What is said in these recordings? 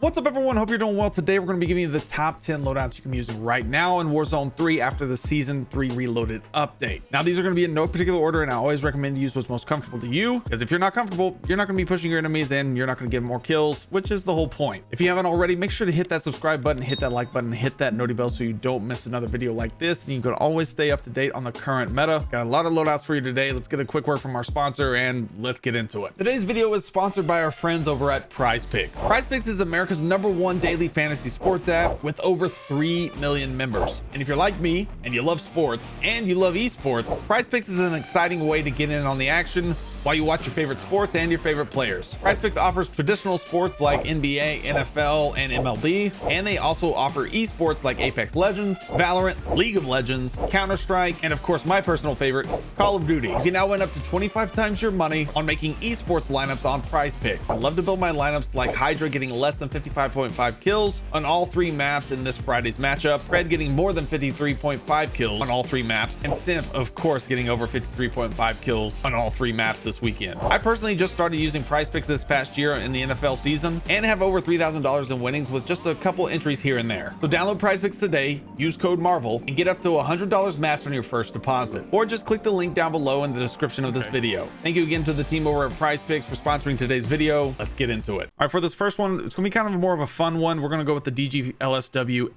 What's up, everyone? Hope you're doing well. Today we're going to be giving you the top 10 loadouts you can be using right now in Warzone 3 after the Season 3 Reloaded update. Now, these are going to be in no particular order, and I always recommend to use what's most comfortable to you, because if you're not comfortable, you're not going to be pushing your enemies in, you're not going to get more kills, which is the whole point. If you haven't already, make sure to hit that subscribe button, hit that like button, hit that noti bell so you don't miss another video like this, and you can always stay up to date on the current meta. Got a lot of loadouts for you today. Let's get a quick word from our sponsor, and let's get into it. Today's video is sponsored by our friends over at PrizePicks. PrizePicks is America's #1 daily fantasy sports app with over 3 million members. And if you're like me and you love sports and you love esports, PrizePicks is an exciting way to get in on the action while you watch your favorite sports and your favorite players. PrizePicks offers traditional sports like NBA, NFL, and MLB, and they also offer esports like Apex Legends, Valorant, League of Legends, Counter-Strike, and of course my personal favorite, Call of Duty. You can now win up to 25 times your money on making esports lineups on PrizePicks. I love to build my lineups like Hydra getting less than 55.5 kills on all 3 maps in this Friday's matchup, Fred getting more than 53.5 kills on all 3 maps, and Simp, of course, getting over 53.5 kills on all 3 maps this weekend. I personally just started using PrizePicks this past year in the NFL season and have over $3,000 in winnings with just a couple entries here and there. So download PrizePicks today, use code MARVEL, and get up to $100 matched on your first deposit. Or just click the link down below in the description of this video. Thank you again to the team over at PrizePicks for sponsoring today's video. Let's get into it. All right, for this first one, it's gonna be kind of more of a fun one. We're gonna go with the DG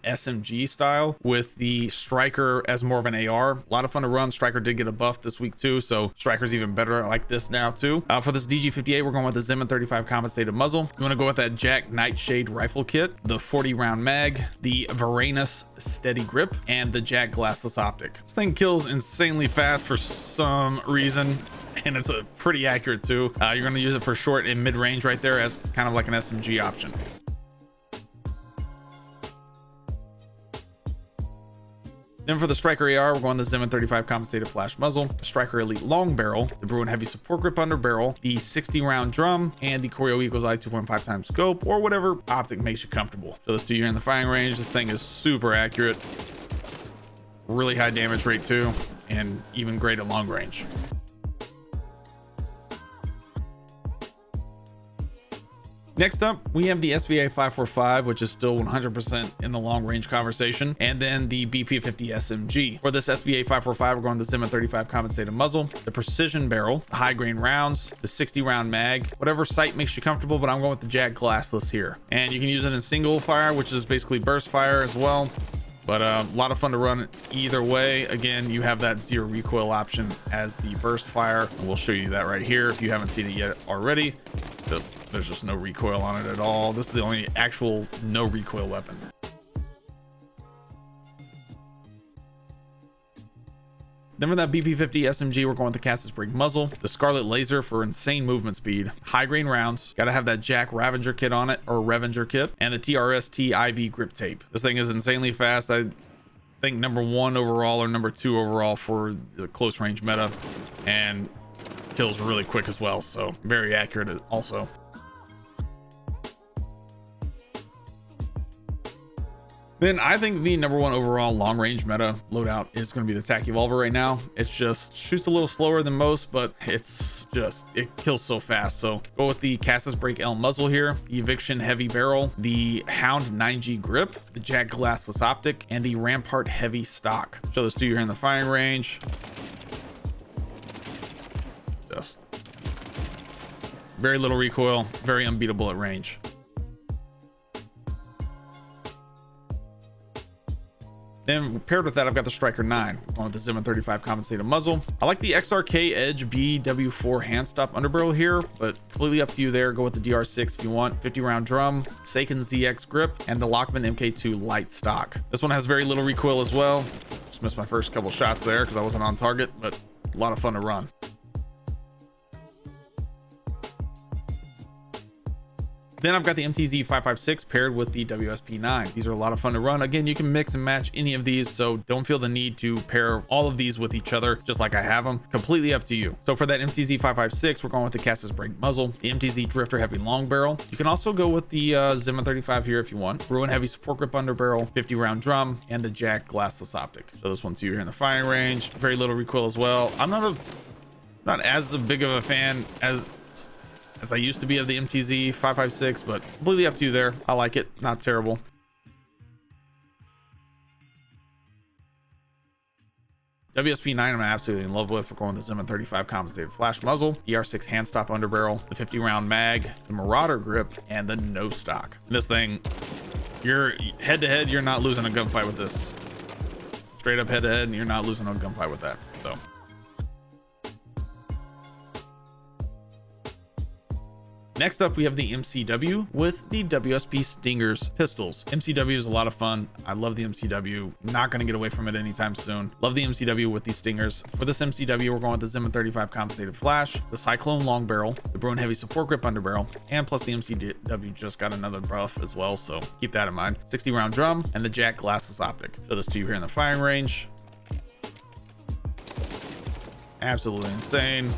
SMG style with the Striker as more of an AR. A lot of fun to run. Striker did get a buff this week too, so Striker's even better like this now too. For this DG58, we're going with the Zim 35 compensated muzzle. You want to go with that Jack Nightshade rifle kit, the 40 round mag, the Varanus steady grip, and the Jack glassless optic. This thing kills insanely fast for some reason, and it's a pretty accurate too. You're going to use it for short and mid range right there as kind of like an SMG option. Then for the Striker AR, we're going the Zim 35 compensated flash muzzle, the Striker Elite long barrel, the Bruin heavy support grip under barrel, the 60 round drum, and the Choreo Eagle's Eye 2.5 times scope, or whatever optic makes you comfortable. So let's do you in the firing range. This thing is super accurate, really high damage rate too, and even great at long range. Next up, we have the SVA 545, which is still 100% in the long range conversation, and then the BP50 SMG. For this SVA 545, we're going the Zim 35 compensated muzzle, the precision barrel, the high grain rounds, the 60 round mag, whatever sight makes you comfortable, but I'm going with the Jack glassless here. And you can use it in single fire, which is basically burst fire as well. But a lot of fun to run either way. Again, you have that 0 recoil option as the burst fire. And we'll show you that right here if you haven't seen it yet already. There's just no recoil on it at all. This is the only actual no recoil weapon. Then for that BP50 SMG, we're going with the Cassis Break muzzle, the Scarlet laser for insane movement speed, high grain rounds, gotta have that Jack Ravager kit on it, or Revenger kit, and the TRST IV grip tape. This thing is insanely fast. I think #1 overall or #2 overall for the close range meta, and kills really quick as well, so very accurate also. Then I think the #1 overall long range meta loadout is going to be the TAC Evolver right now. It just shoots a little slower than most, but it kills so fast. So go with the Cassis Break L muzzle here, the Eviction heavy barrel, the Hound 9G grip, the Jack glassless optic, and the Rampart heavy stock. Show this to you here in the firing range. Just very little recoil, very unbeatable at range. Then paired with that, I've got the Striker 9 on the Zim 35 compensated muzzle. I like the XRK Edge BW4 hand stop underbarrel here, but completely up to you there. Go with the DR6 if you want. 50 round drum, Seiken ZX grip, and the Lockman MK2 light stock. This one has very little recoil as well. Just missed my first couple shots there because I wasn't on target, but a lot of fun to run. Then I've got the MTZ 556 paired with the WSP9. These are a lot of fun to run. Again, you can mix and match any of these, so don't feel the need to pair all of these with each other just like I have them. Completely up to you. So for that MTZ 556, we're going with the Cassis Break muzzle, the MTZ Drifter heavy long barrel. You can also go with the Zim 35 here if you want. Bruin heavy support grip under barrel, 50 round drum, and the Jack glassless optic. So this one to you here in the firing range. Very little recoil as well. I'm not as big of a fan as as I used to be of the MTZ 556, but completely up to you there. I like it. Not terrible. WSP9 I'm absolutely in love with. We're going with the Zim 35 compensated flash muzzle, DR6 hand stop underbarrel, the 50 round mag, the Marauder grip, and the no stock. And this thing, you're head to head, you're not losing a gunfight with this. Straight up head to head, and you're not losing a gunfight with that. So next up, we have the MCW with the WSP Stingers pistols. MCW is a lot of fun. I love the MCW. Not going to get away from it anytime soon. Love the MCW with these Stingers. For this MCW, we're going with the Zim 35 compensated flash, the Cyclone long barrel, the Bruin heavy support grip underbarrel, and plus the MCW just got another buff as well, so keep that in mind. 60 round drum and the Jack glassless optic. Show this to you here in the firing range. Absolutely insane.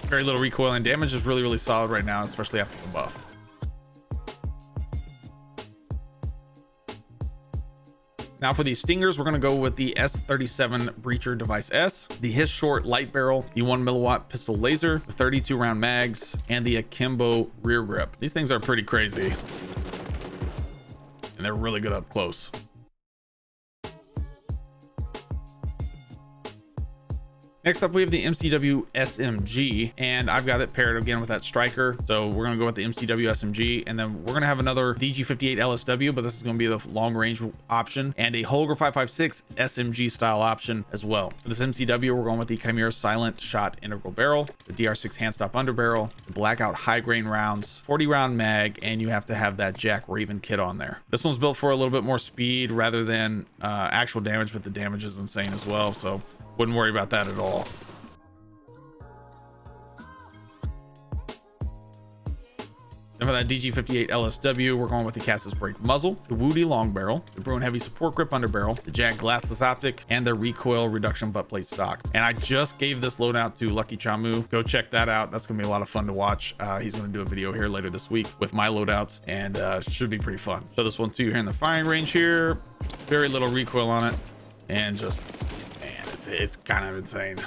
Very little recoil, and damage is really solid right now, especially after the buff. Now for these Stingers, we're going to go with the S37 Breacher Device S, the His Short light barrel, the 1 milliwatt pistol laser, the 32 round mags, and the Akimbo rear grip. These things are pretty crazy, and they're really good up close. Next up, we have the MCW SMG, and I've got it paired again with that striker. So we're going to go with the MCW SMG, and then we're going to have another DG58 LSW, but this is going to be the long range option, and a Holger 556 SMG style option as well. For this MCW, we're going with the Chimera Silent Shot integral barrel, the DR6 hand stop underbarrel, the Blackout high grain rounds, 40 round mag, and you have to have that Jack Raven kit on there. This one's built for a little bit more speed rather than actual damage, but the damage is insane as well, so wouldn't worry about that at all. And for that DG58 LSW, we're going with the Cassis Brake muzzle, the Woody long barrel, the Bruin heavy support grip underbarrel, the Jag glassless optic, and the recoil reduction butt plate stock. And I just gave this loadout to Lucky Chamu. Go check that out. That's gonna be a lot of fun to watch. He's gonna do a video here later this week with my loadouts, and should be pretty fun. So this one too here in the firing range here, very little recoil on it, and just, man, it's kind of insane.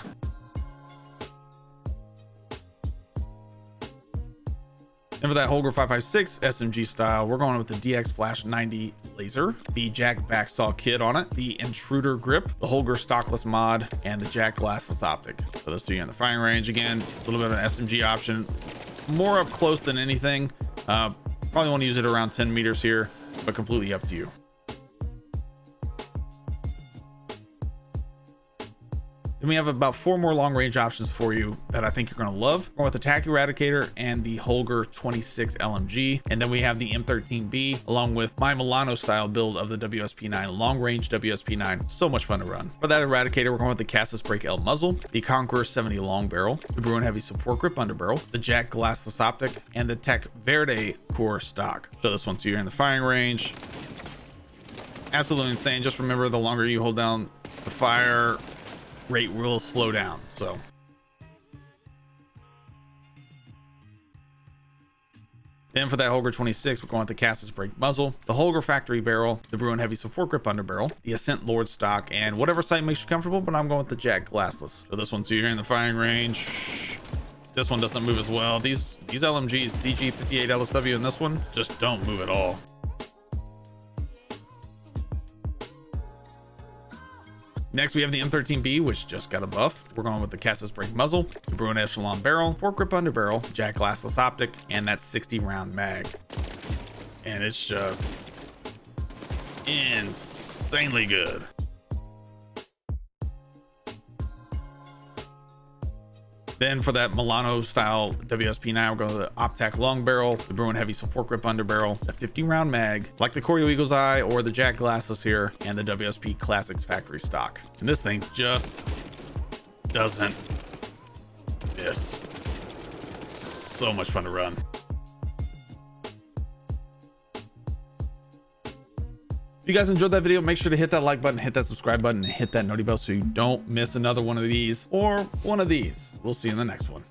And for that Holger 556 SMG style, we're going with the DX Flash 90 laser, the Jack backsaw kit on it, the Intruder grip, the Holger stockless mod, and the Jack glassless optic. So those two in the firing range. Again, a little bit of an SMG option, more up close than anything. Probably want to use it around 10 meters here, but completely up to you. Then we have about 4 more long range options for you that I think you're going to love. We're with the TAC Eradicator and the Holger 26 LMG. And then we have the M13B along with my Milano style build of the WSP9, long range WSP9. So much fun to run. For that Eradicator, we're going with the Cassis Brake L muzzle, the Conqueror 70 long barrel, the Bruin heavy support grip underbarrel, the Jack glassless optic, and the Tech Verde core stock. So this one's here in the firing range. Absolutely insane. Just remember, the longer you hold down the fire rate will slow down. So then for that Holger 26, we're going with the Cassis Brake muzzle, the Holger factory barrel, the Bruin heavy support grip underbarrel, the Ascent Lord stock, and whatever sight makes you comfortable, but I'm going with the Jack glassless. So this one's here in the firing range. This one doesn't move as well. These LMGs, DG58 LSW, and this one just don't move at all. Next, we have the M13B, which just got a buff. We're going with the Cassis Brake muzzle, the Bruin Echelon barrel, fork grip underbarrel, Jack glassless optic, and that 60 round mag. And it's just insanely good. Then for that Milano style WSP9, we're going to the Optac long barrel, the Bruin heavy support grip underbarrel, the 50 round mag, like the Corio Eagle's Eye or the Jack glassless here, and the WSP Classics factory stock. And this thing just doesn't miss. So much fun to run. If you guys enjoyed that video, make sure to hit that like button, hit that subscribe button, and hit that noti bell so you don't miss another one of these or one of these. We'll see you in the next one.